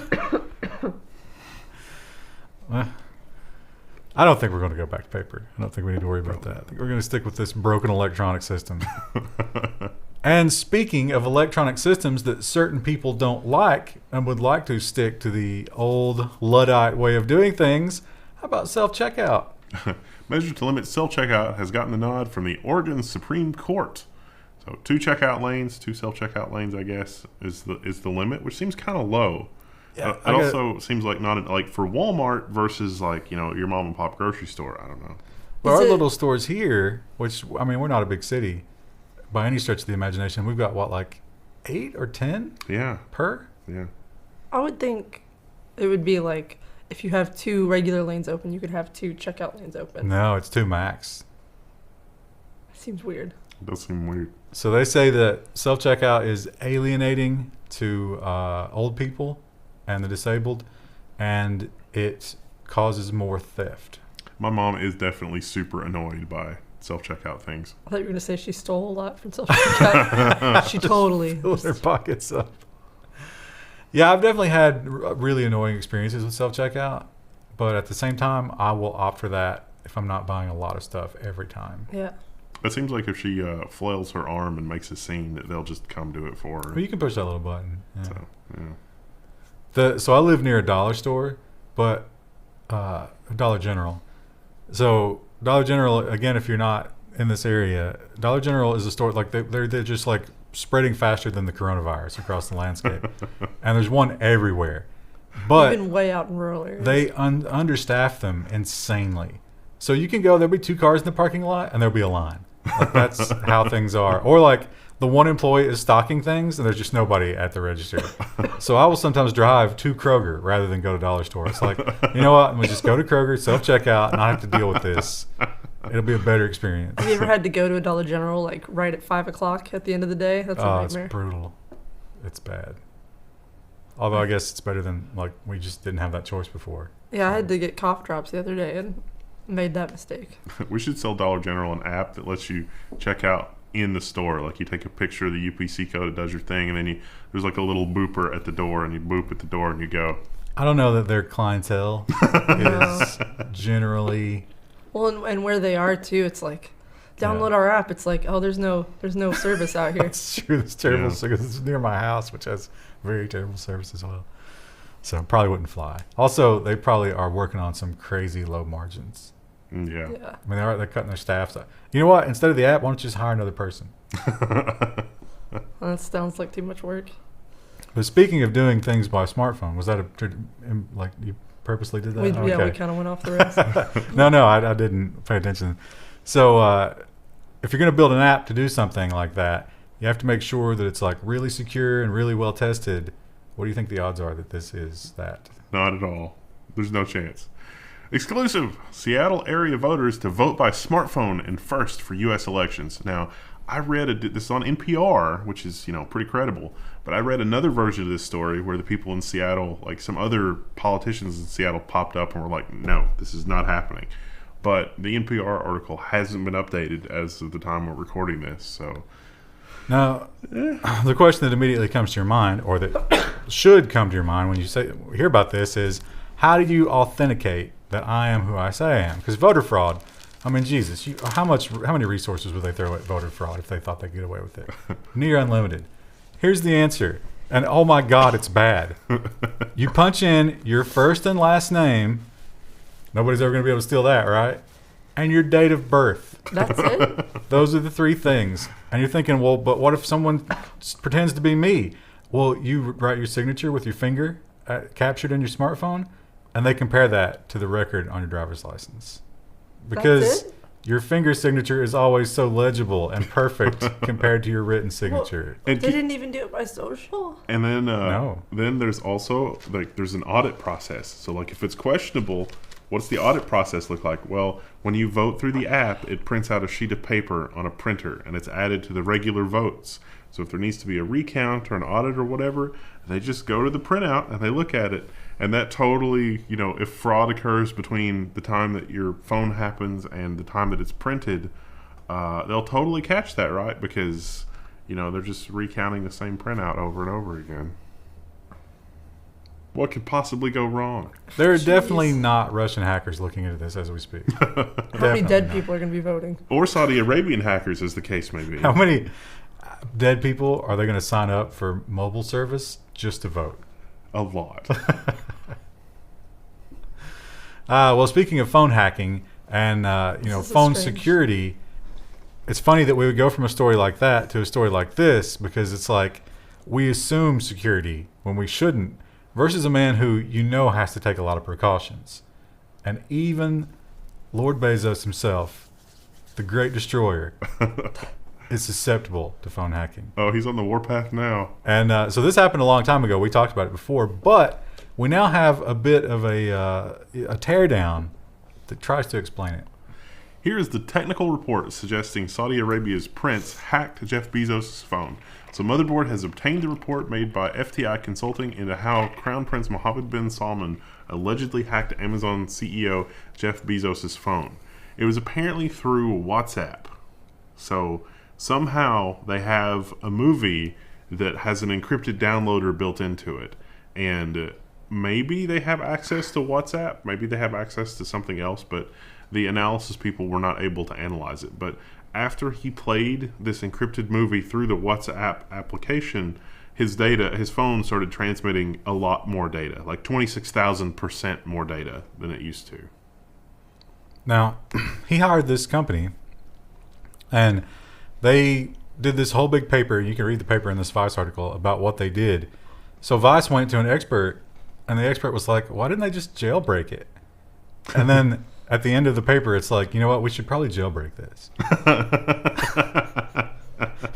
I don't think we're going to go back to paper. I don't think we need to worry about that. I think we're going to stick with this broken electronic system. And speaking of electronic systems that certain people don't like and would like to stick to the old Luddite way of doing things, how about self-checkout? Measure to limit self-checkout has gotten the nod from the Oregon Supreme Court. So 2 checkout lanes, 2 self-checkout lanes, I guess, is the limit, which seems kind of low. Yeah, It also seems like not like for Walmart versus like, your mom and pop grocery store. I don't know. Well, our little stores here, which, I mean, we're not a big city by any stretch of the imagination. We've got, like 8 or 10 Yeah. per? Yeah. I would think it would be like if you have 2 regular lanes open, you could have 2 checkout lanes open. No, it's 2 max. Seems weird. It does seem weird. So they say that self-checkout is alienating to old people and the disabled, and it causes more theft. My mom is definitely super annoyed by self-checkout things. I thought you were going to say she stole a lot from self-checkout. She totally. Filling her pockets up. Yeah, I've definitely had really annoying experiences with self-checkout, but at the same time, I will opt for that if I'm not buying a lot of stuff every time. Yeah. It seems like if she flails her arm and makes a scene, that they'll just come do it for her. Well, you can push that little button. Yeah. So, yeah. So I live near a dollar store, but a Dollar General. So Dollar General, again, if you're not in this area, Dollar General is a store like they're just like spreading faster than the coronavirus across the landscape, and there's one everywhere. But even way out in rural areas. they understaff them insanely. So you can go, there'll be 2 cars in the parking lot, and there'll be a line. Like that's how things are. Or like the one employee is stocking things, and there's just nobody at the register. So I will sometimes drive to Kroger rather than go to Dollar Store. It's like, you know what? I'm gonna just go to Kroger, self-checkout, and I have to deal with this. It'll be a better experience. Have you ever had to go to a Dollar General like right at 5 o'clock at the end of the day? That's a nightmare. It's brutal. It's bad. Although I guess it's better than, like, we just didn't have that choice before. Yeah, I had to get cough drops the other day and made that mistake. We should sell Dollar General an app that lets you check out in the store. Like you take a picture of the UPC code, it does your thing, and then there's like a little booper at the door, and you boop at the door and you go. I don't know that their clientele is generally... Well, and where they are too, it's like, download our app. It's like, oh, there's no service out here. That's true. It's terrible because it's near my house, which has very terrible service as well. So it probably wouldn't fly. Also, they probably are working on some crazy low margins. Yeah. I mean, they're cutting their staff. So, you know what? Instead of the app, why don't you just hire another person? That sounds like too much work. But speaking of doing things by smartphone, was that like you purposely did that? We kind of went off the rails. No, I didn't pay attention. So if you're going to build an app to do something like that, you have to make sure that it's like really secure and really well tested. What do you think the odds are that this is that? Not at all. There's no chance. Exclusive. Seattle area voters to vote by smartphone in first for U.S. elections. Now, I read this on NPR, which is, pretty credible. But I read another version of this story where the people in Seattle, like some other politicians in Seattle popped up and were like, no, this is not happening. But the NPR article hasn't been updated as of the time we're recording this. So now, the question that immediately comes to your mind, or that should come to your mind when you hear about this, is how do you authenticate that I am who I say I am? Because voter fraud, I mean, Jesus, how many resources would they throw at voter fraud if they thought they'd get away with it? Near unlimited. Here's the answer, and oh my God, it's bad. You punch in your first and last name. Nobody's ever going to be able to steal that, right? And your date of birth. That's it? Those are the 3 things. And you're thinking, well, but what if someone pretends to be me? Well, you write your signature with your finger captured in your smartphone, and they compare that to the record on your driver's license. Because your finger signature is always so legible and perfect compared to your written signature. Well, they didn't even do it by social. And then, No. Then there's also there's an audit process. So like if it's questionable, what's the audit process look like? Well, when you vote through the app, it prints out a sheet of paper on a printer, and it's added to the regular votes. So if there needs to be a recount or an audit or whatever, they just go to the printout and they look at it. And that totally, if fraud occurs between the time that your phone happens and the time that it's printed, they'll totally catch that, right? Because, they're just recounting the same printout over and over again. What could possibly go wrong? There are definitely not Russian hackers looking into this as we speak. How many dead people are going to be voting? Or Saudi Arabian hackers, as the case may be. How many dead people are they going to sign up for mobile service just to vote? A lot. Well, speaking of phone hacking and phone security, it's funny that we would go from a story like that to a story like this, because it's like we assume security when we shouldn't, versus a man who has to take a lot of precautions. And even Lord Bezos himself, the great destroyer, is susceptible to phone hacking. Oh, he's on the warpath now. And so this happened a long time ago. We talked about it before, but we now have a bit of a teardown that tries to explain it. Here is the technical report suggesting Saudi Arabia's prince hacked Jeff Bezos' phone. So Motherboard has obtained the report made by FTI Consulting into how Crown Prince Mohammed bin Salman allegedly hacked Amazon CEO Jeff Bezos' phone. It was apparently through WhatsApp. So somehow they have a movie that has an encrypted downloader built into it. And maybe they have access to WhatsApp. Maybe they have access to something else, but the analysis people were not able to analyze it. But after he played this encrypted movie through the WhatsApp application, his phone started transmitting a lot more data, like 26,000% more data than it used to. Now, he hired this company, and they did this whole big paper. You can read the paper in this Vice article about what they did. So Vice went to an expert, and the expert was like, why didn't they just jailbreak it? And then at the end of the paper, it's like, you know what? We should probably jailbreak this.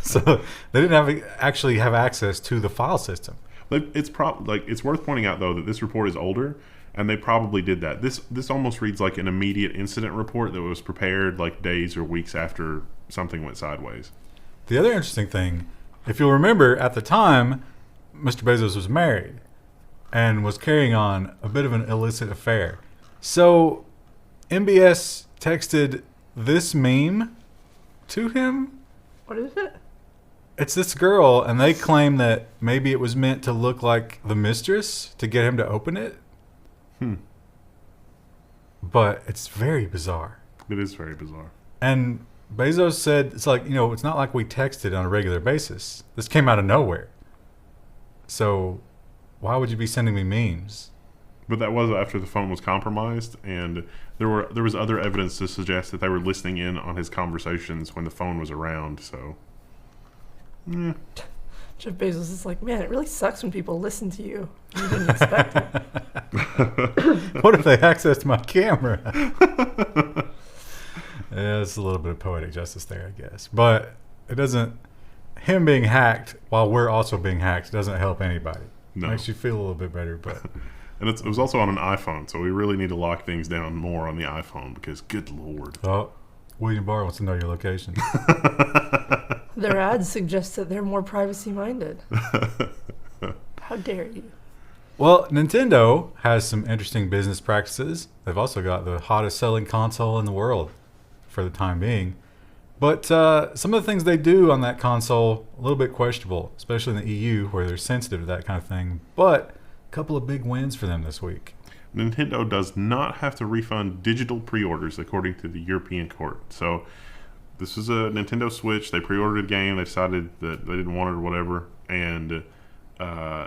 So they didn't actually have access to the file system. It's worth pointing out, though, that this report is older, and they probably did that. This almost reads like an immediate incident report that was prepared like days or weeks after something went sideways. The other interesting thing, if you'll remember, at the time, Mr. Bezos was married and was carrying on a bit of an illicit affair. So MBS texted this meme to him. What is it? It's this girl, and they claim that maybe it was meant to look like the mistress to get him to open it. But it's very bizarre. It is very bizarre. And Bezos said, it's like, it's not like we texted on a regular basis. This came out of nowhere. So why would you be sending me memes? But that was after the phone was compromised, and there was other evidence to suggest that they were listening in on his conversations when the phone was around. So, Jeff Bezos is like, man, it really sucks when people listen to you. You didn't expect it. What if they accessed my camera? Yeah, it's a little bit of poetic justice there, I guess. But it doesn't. Him being hacked while we're also being hacked doesn't help anybody. No. Makes you feel a little bit better, but. And it was also on an iPhone, so we really need to lock things down more on the iPhone because, good Lord. Oh, William Barr wants to know your location. Their ads suggest that they're more privacy-minded. How dare you? Well, Nintendo has some interesting business practices. They've also got the hottest selling console in the world for the time being. But some of the things they do on that console, a little bit questionable, especially in the EU where they're sensitive to that kind of thing. But a couple of big wins for them this week. Nintendo does not have to refund digital pre-orders according to the European court. So this is a Nintendo Switch. They pre-ordered a game. They decided that they didn't want it or whatever. And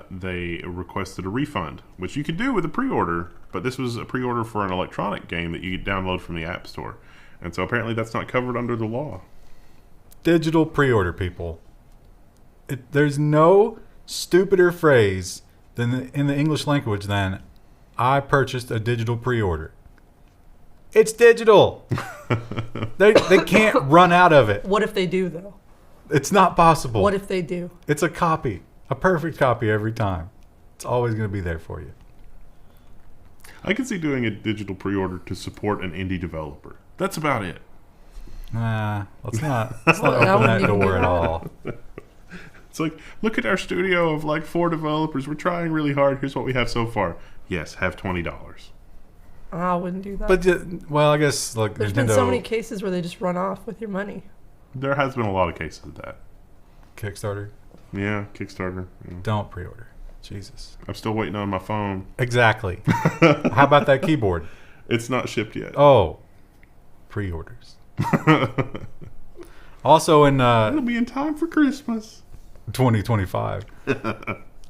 they requested a refund, which you could do with a pre-order. But this was a pre-order for an electronic game that you could download from the App Store. And so apparently that's not covered under the law. Digital pre-order, people. There's no stupider phrase in the English language than I purchased a digital pre-order. It's digital. They can't run out of it. What if they do, though? It's not possible. What if they do? It's a copy. A perfect copy every time. It's always going to be there for you. I can see doing a digital pre-order to support an indie developer. That's about it. Nah, let's not open that door at all. It's like, look at our studio of like 4 developers. We're trying really hard. Here's what we have so far. Yes, have $20. I wouldn't do that. But, well, I guess like there's Nintendo, been so many cases where they just run off with your money. There has been a lot of cases of that. Kickstarter. Yeah, Kickstarter. Yeah. Don't pre-order. Jesus. I'm still waiting on my phone. Exactly. How about that keyboard? It's not shipped yet. Oh, pre-orders. Also in It'll be in time for Christmas. 2025.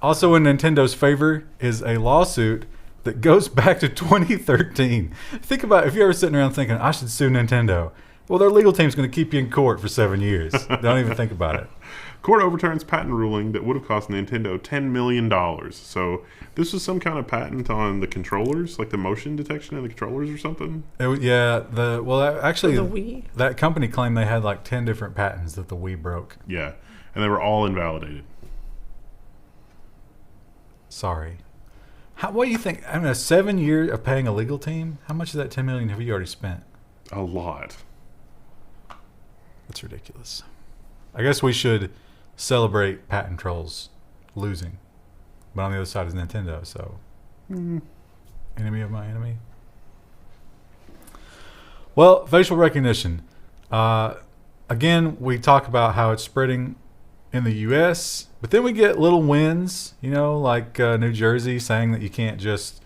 Also in Nintendo's favor is a lawsuit that goes back to 2013. Think about if you're ever sitting around thinking, I should sue Nintendo. Well, their legal team's going to keep you in court for 7 years. Don't even think about it. Court overturns patent ruling that would have cost Nintendo $10 million. So this was some kind of patent on the controllers, like the motion detection in the controllers or something. Actually, The Wii. that company claimed they had like 10 different patents that the Wii broke. Yeah, and they were all invalidated. Sorry. What do you think? I mean, a 7 year of paying a legal team. How much of that $10 million have you already spent? A lot. That's ridiculous. I guess we should celebrate patent trolls losing, but on the other side is Nintendo. So, enemy of my enemy. Well, facial recognition. Again, we talk about how it's spreading in the U.S., but then we get little wins, like New Jersey saying that you can't just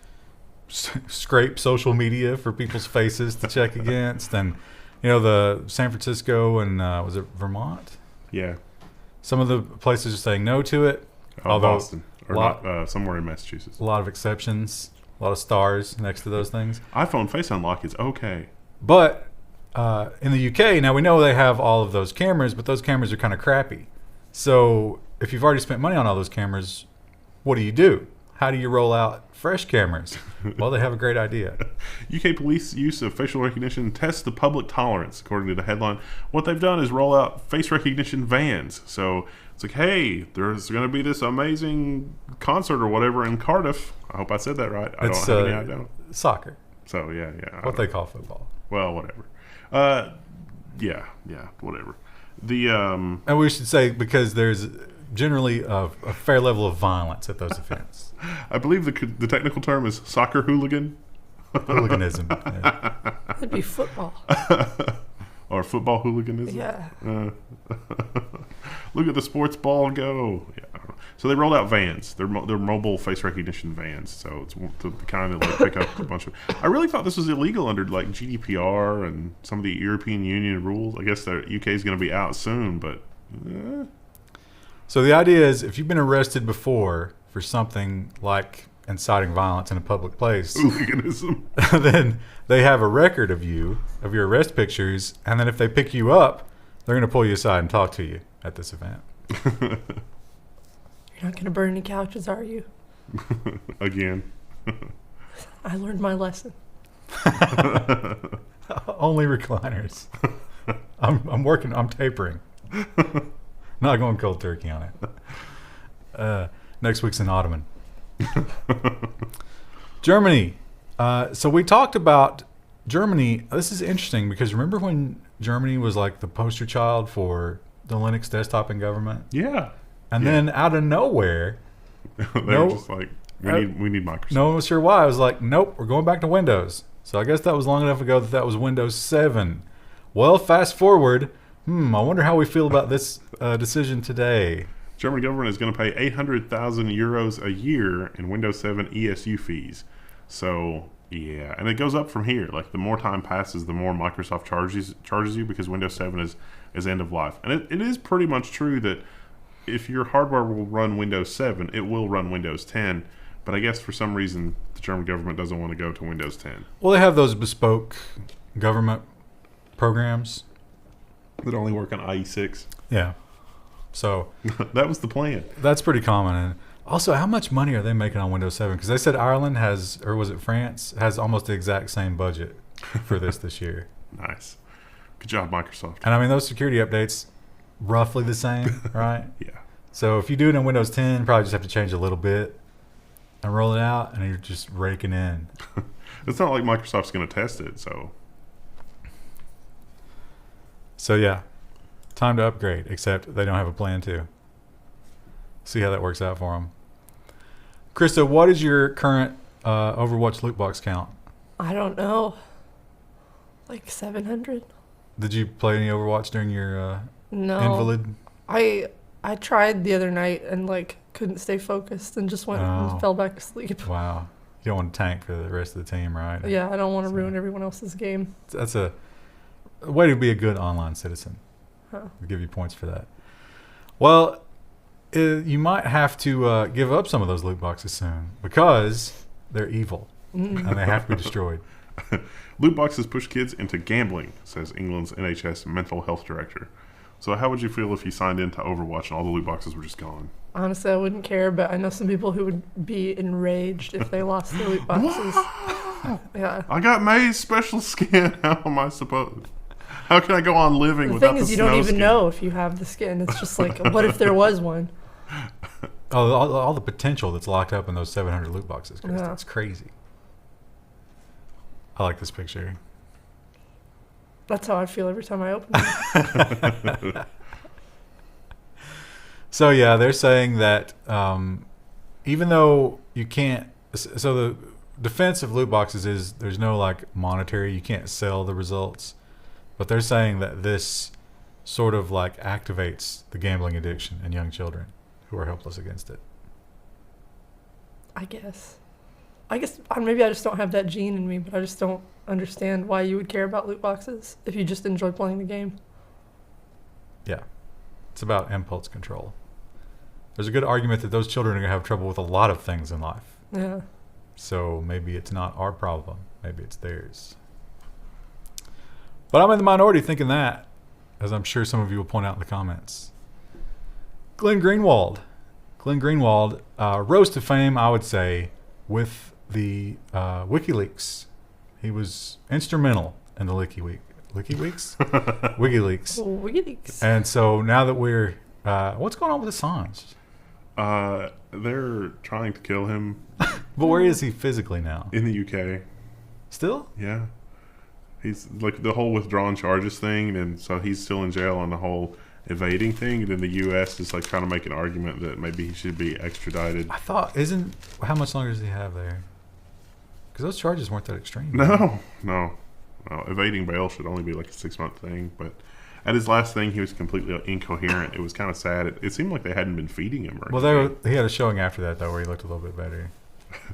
scrape social media for people's faces to check against, and the San Francisco and was it Vermont? Yeah. Some of the places are saying no to it. Although Boston or somewhere in Massachusetts. A lot of exceptions, a lot of stars next to those things. iPhone Face Unlock is okay. But in the UK, now we know they have all of those cameras, but those cameras are kind of crappy. So if you've already spent money on all those cameras, what do? How do you roll out fresh cameras? Well, they have a great idea. UK police use of facial recognition tests the public tolerance, according to the headline. What they've done is roll out face recognition vans. So it's like, hey, there's going to be this amazing concert or whatever in Cardiff. I hope I said that right. I don't have any idea. Soccer. So, yeah. What they call football. Well, whatever. Yeah, whatever. And we should say, because there's generally a fair level of violence at those events. I believe the technical term is soccer hooligan. Hooliganism. Yeah. That'd be football. Or football hooliganism. Yeah. Look at the sports ball go. Yeah, I don't know. So they rolled out vans. They're mobile face recognition vans. So it's the kind of like pick up a bunch of. I really thought this was illegal under like GDPR and some of the European Union rules. I guess the UK is going to be out soon, but. So the idea is, if you've been arrested before for something like inciting violence in a public place, hooliganism, then they have a record of your arrest pictures, and then if they pick you up, they're going to pull you aside and talk to you at this event. You're not going to burn any couches, are you? Again. I learned my lesson. Only recliners. I'm tapering. Not going cold turkey on it. Next week's an Ottoman. Germany. So we talked about Germany. This is interesting because remember when Germany was like the poster child for the Linux desktop in government? Yeah. And then out of nowhere, they were just like, we need Microsoft. No one was sure why. I was like, nope, we're going back to Windows. So I guess that was long enough ago that was Windows 7. Well, fast forward. I wonder how we feel about this decision today. German government is going to pay 800,000 euros a year in Windows 7 ESU fees. So, yeah. And it goes up from here. Like, the more time passes, the more Microsoft charges you because Windows 7 is end of life. And it is pretty much true that if your hardware will run Windows 7, it will run Windows 10. But I guess for some reason, the German government doesn't want to go to Windows 10. Well, they have those bespoke government programs that only work on IE6. Yeah. So that was the plan. That's pretty common. And also, how much money are they making on Windows 7? Because they said Ireland has, or was it France, has almost the exact same budget for this year. Nice. Good job, Microsoft. And I mean, those security updates, roughly the same, right? Yeah. So if you do it in Windows 10, you probably just have to change a little bit and roll it out, and you're just raking in. It's not like Microsoft's going to test it, so. So yeah, time to upgrade, except they don't have a plan to. See how that works out for them. Krista, what is your current Overwatch loot box count? I don't know. Like 700? Did you play any Overwatch during your No. invalid? I I tried the other night and like couldn't stay focused and just went and fell back asleep. Wow. You don't want to tank for the rest of the team, right? Yeah, I don't want to ruin everyone else's game. That's a way to be a good online citizen. Huh. We'll give you points for that. Well, you might have to give up some of those loot boxes soon because they're evil and they have to be destroyed. Loot boxes push kids into gambling, says England's NHS mental health director. So how would you feel if you signed into Overwatch and all the loot boxes were just gone? Honestly, I wouldn't care, but I know some people who would be enraged if they lost their loot boxes. Yeah. I got May's special skin. How am I supposed? How can I go on living without the thing is, you snow don't even skin? know if you have the skin. It's just like, what if there was one? Oh, all the potential that's locked up in those 700 loot boxes, Chris. Yeah. That's crazy. I like this picture. That's how I feel every time I open it. So yeah, they're saying that even though you can't, so the defense of loot boxes is there's no like monetary, you can't sell the results, but they're saying that this sort of like activates the gambling addiction in young children who are helpless against it. I guess maybe I just don't have that gene in me, but I just don't understand why you would care about loot boxes if you just enjoy playing the game. Yeah. It's about impulse control. There's a good argument that those children are going to have trouble with a lot of things in life. Yeah. So maybe it's not our problem. Maybe it's theirs. But I'm in the minority thinking that, as I'm sure some of you will point out in the comments. Glenn Greenwald. Rose to fame, I would say, with the WikiLeaks. He was instrumental in the WikiLeaks. WikiLeaks. And so now that we're... what's going on with Assange? They're trying to kill him. But where is he physically now? In the UK. Still? Yeah. He's like the whole withdrawn charges thing, and so he's still in jail on the whole evading thing. And then the US is like trying to make an argument that maybe he should be extradited. I thought, how much longer does he have there? Because those charges weren't that extreme. No. Evading bail should only be like a 6-month thing, but at his last thing, he was completely incoherent. It was kind of sad. It seemed like they hadn't been feeding him. Or he had a showing after that, though, where he looked a little bit better.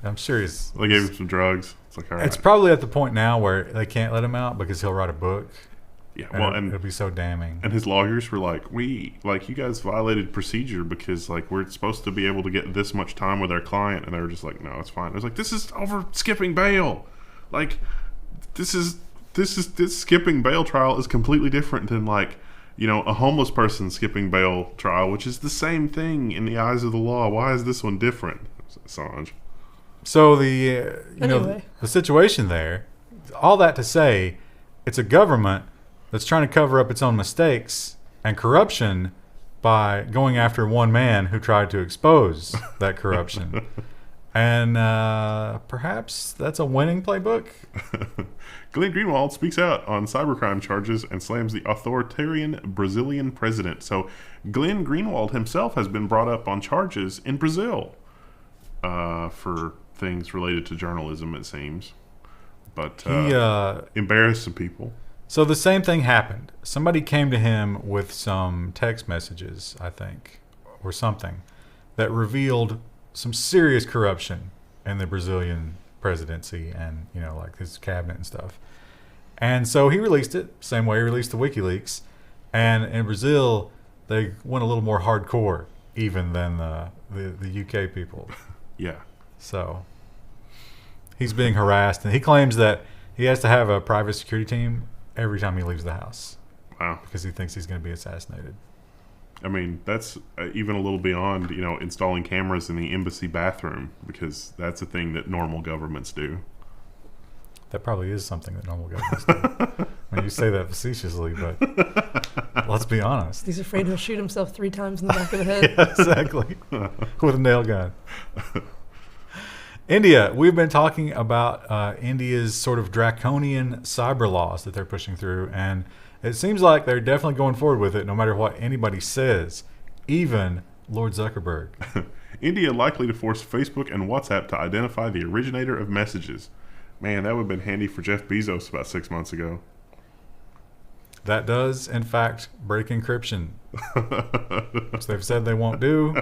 I'm sure they gave him some drugs. It's like, all right. It's probably at the point now where they can't let him out because he'll write a book. Yeah, and it'll be so damning. And his lawyers were like, you guys violated procedure because like we're supposed to be able to get this much time with our client, and they were just like, no, it's fine. It was like, this is over skipping bail. Like, this skipping bail trial is completely different than like, a homeless person skipping bail trial, which is the same thing in the eyes of the law. Why is this one different? Assange. So the situation there, all that to say, it's a government that's trying to cover up its own mistakes and corruption by going after one man who tried to expose that corruption. And perhaps that's a winning playbook. Glenn Greenwald speaks out on cybercrime charges and slams the authoritarian Brazilian president. So Glenn Greenwald himself has been brought up on charges in Brazil for things related to journalism, it seems. But he embarrassed some people. So the same thing happened. Somebody came to him with some text messages, I think, or something, that revealed some serious corruption in the Brazilian presidency and, like his cabinet and stuff. And so he released it, same way he released the WikiLeaks. And in Brazil, they went a little more hardcore even than the UK people. Yeah. So he's being harassed, and he claims that he has to have a private security team every time he leaves the house. Wow. Because he thinks he's going to be assassinated. I mean, that's even a little beyond, installing cameras in the embassy bathroom, because that's a thing that normal governments do. That probably is something that normal governments do. I mean, you say that facetiously, but let's be honest. He's afraid he'll shoot himself 3 times in the back of the head. Yeah, exactly. With a nail gun. India. We've been talking about India's sort of draconian cyber laws that they're pushing through, and it seems like they're definitely going forward with it no matter what anybody says, even Lord Zuckerberg. India likely to force Facebook and WhatsApp to identify the originator of messages. Man, that would have been handy for Jeff Bezos about 6 months ago. that does, in fact, break encryption, which they've said they won't do.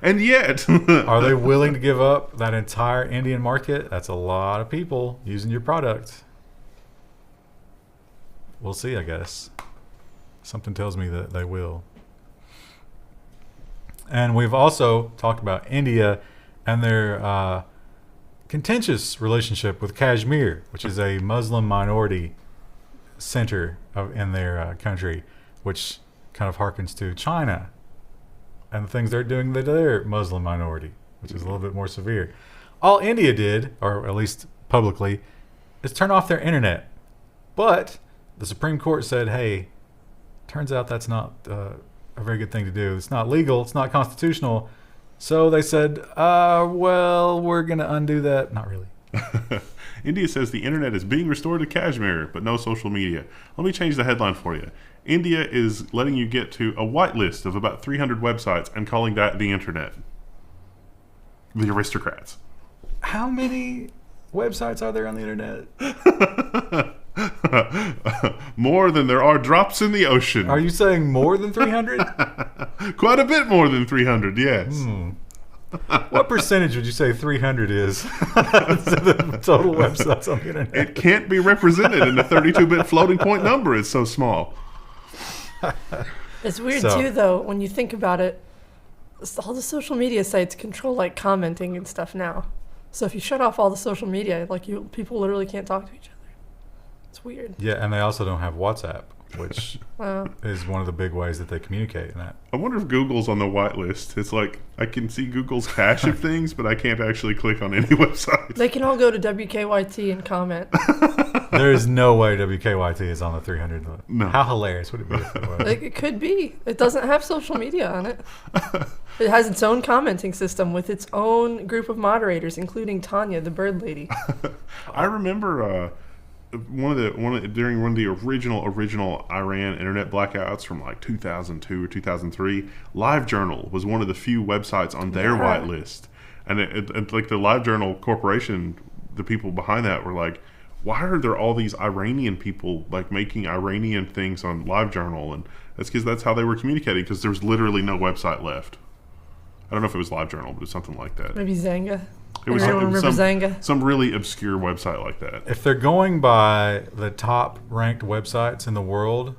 And yet, Are they willing to give up that entire Indian market? That's a lot of people using your product. We'll see, I guess. Something tells me that they will. And we've also talked about India and their contentious relationship with Kashmir, which is a Muslim minority center in their country, which kind of harkens to China and the things they're doing to their Muslim minority, which is a little bit more severe. All India did, or at least publicly, is turn off their internet. But the Supreme Court said, hey, turns out that's not a very good thing to do. It's not legal. It's not constitutional. So they said, well, we're going to undo that. Not really. India says the internet is being restored to Kashmir, but no social media. Let me change the headline for you. India is letting you get to a whitelist of about 300 websites and calling that the internet. The aristocrats. How many websites are there on the internet? More than there are drops in the ocean. Are you saying more than 300? Quite a bit more than 300, yes. What percentage would you say 300 is to the total websites on the internet? It can't be represented in a 32-bit floating point number. It's so small. It's weird too, though, when you think about it. All the social media sites control like commenting and stuff now. So if you shut off all the social media, like people literally can't talk to each other. It's weird. Yeah, and they also don't have WhatsApp, which is one of the big ways that they communicate in that. I wonder if Google's on the whitelist. It's like I can see Google's cache of things, but I can't actually click on any website. They can all go to WKYT and comment. There is no way WKYT is on the 300. No. How hilarious would it be if it was? It could be. It doesn't have social media on it. It has its own commenting system with its own group of moderators, including Tanya, the bird lady. I remember during one of the original Iran internet blackouts from like 2002 or 2003, LiveJournal was one of the few websites on their whitelist, and it like the LiveJournal Corporation, the people behind that were like, why are there all these Iranian people like making Iranian things on LiveJournal? And that's because that's how they were communicating, because there was literally no website left. I don't know if it was LiveJournal, but it's something like that. Maybe Zanga. It was Zanga. Some really obscure website like that. If they're going by the top ranked websites in the world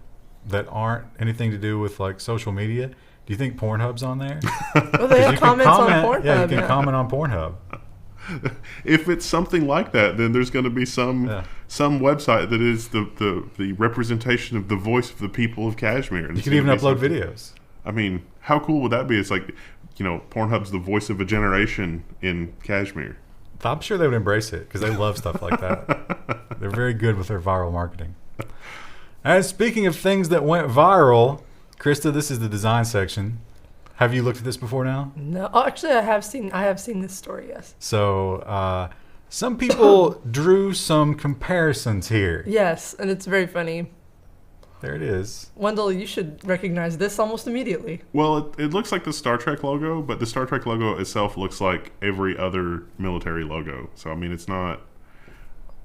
that aren't anything to do with like social media, do you think Pornhub's on there? Well, they have comments on Pornhub. Yeah, you can comment on Pornhub. If it's something like that, then there's going to be some website that is the representation of the voice of the people of Kashmir. You can even upload videos. I mean, how cool would that be? It's like, Pornhub's the voice of a generation in Kashmir. I'm sure they would embrace it because they love stuff like that. They're very good with their viral marketing. And speaking of things that went viral, Krista, this is the design section. Have you looked at this before now? No, actually, I have seen this story. Yes. So some people drew some comparisons here. Yes, and it's very funny. There it is. Wendell, you should recognize this almost immediately. Well, it looks like the Star Trek logo, but the Star Trek logo itself looks like every other military logo. So, I mean, it's not...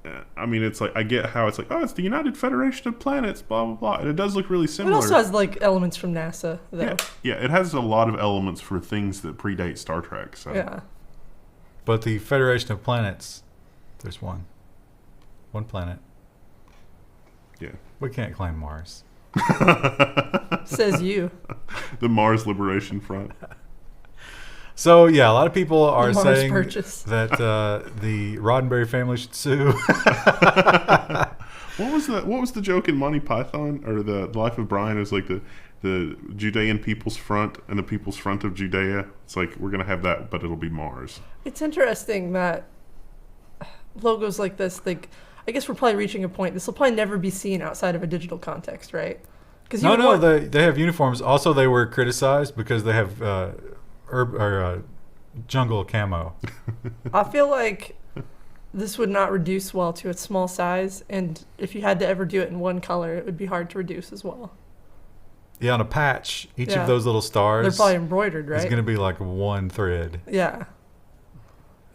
it's like, I get how it's like, oh, it's the United Federation of Planets, blah, blah, blah. And it does look really similar. It also has, like, elements from NASA, though. Yeah, it has a lot of elements for things that predate Star Trek. So. Yeah. But the Federation of Planets, there's one. One planet. Yeah. We can't claim Mars. Says you. The Mars Liberation Front. So, yeah, a lot of people are saying that the Roddenberry family should sue. What was the joke in Monty Python or the Life of Brian? It was like the Judean People's Front and the People's Front of Judea. It's like, we're going to have that, but it'll be Mars. It's interesting that logos like this, I guess we're probably reaching a point. This will probably never be seen outside of a digital context, right? They have uniforms. Also, they were criticized because they have jungle camo. I feel like this would not reduce well to its small size, and if you had to ever do it in one color, it would be hard to reduce as well. Yeah, on a patch, each of those little stars, they're probably embroidered, right? It's going to be like one thread. Yeah.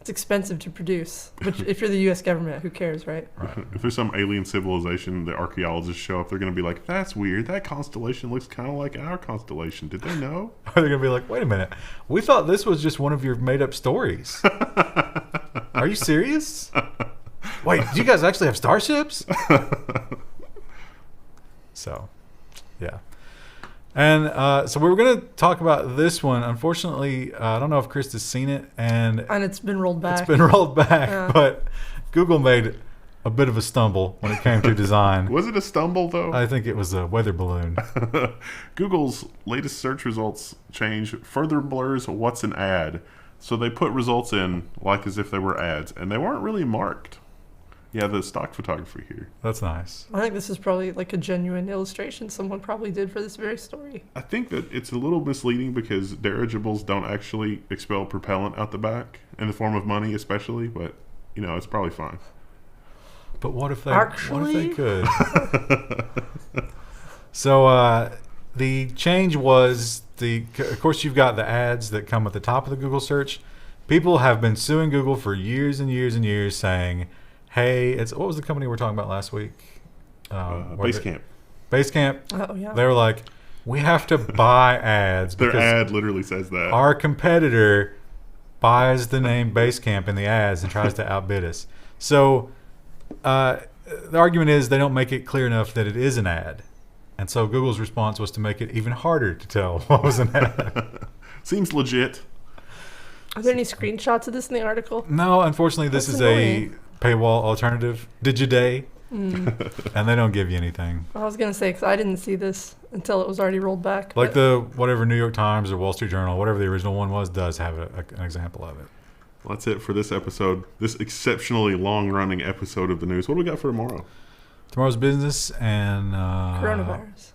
It's expensive to produce. But if you're the U.S. government, who cares, right? If there's some alien civilization, the archaeologists show up, they're going to be like, that's weird. That constellation looks kind of like our constellation. Did they know? Or they're going to be like, wait a minute. We thought this was just one of your made-up stories. Are you serious? Wait, do you guys actually have starships? So, yeah. And so we were going to talk about this one. Unfortunately, I don't know if Chris has seen it. And it's been rolled back. It's been rolled back. Yeah. But Google made a bit of a stumble when it came to design. Was it a stumble, though? I think it was a weather balloon. Google's latest search results change further blurs what's an ad. So they put results in like as if they were ads, and they weren't really marked. Yeah, the stock photography here. That's nice. I think this is probably like a genuine illustration someone probably did for this very story. I think that it's a little misleading because dirigibles don't actually expel propellant out the back in the form of money, especially. But it's probably fine. But what if they? Actually? What if they could? So the change was of course, you've got the ads that come at the top of the Google search. People have been suing Google for years and years and years, saying, "Hey, what was the company we were talking about last week? Basecamp. Basecamp. Oh yeah. They were like, we have to buy ads. Their because ad literally says that. our competitor buys the name Basecamp in the ads and tries to outbid us. So the argument is they don't make it clear enough that it is an ad. And so Google's response was to make it even harder to tell what was an ad. Seems legit. Are there any screenshots of this in the article? No, unfortunately, this That's is annoying. a paywall alternative. Digiday. And they don't give you anything. I was going to say, because I didn't see this until it was already rolled back. Like but- the whatever New York Times or Wall Street Journal, whatever the original one was, does have an example of it. Well, that's it for this episode. This exceptionally long-running episode of the news. What do we got for tomorrow? Tomorrow's business and... Coronavirus.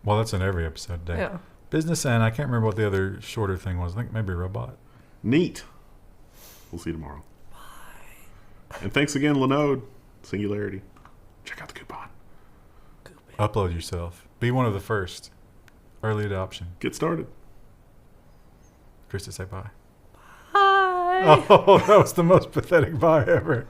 Well, that's in every episode today. Yeah. Business and I can't remember what the other shorter thing was. I think maybe robot. Neat. We'll see you tomorrow. Bye. And thanks again, Linode. Singularity. Check out the coupon. Upload yourself. Be one of the first. Early adoption. Get started. Krista, say bye. Hi. Oh, that was the most pathetic bye ever.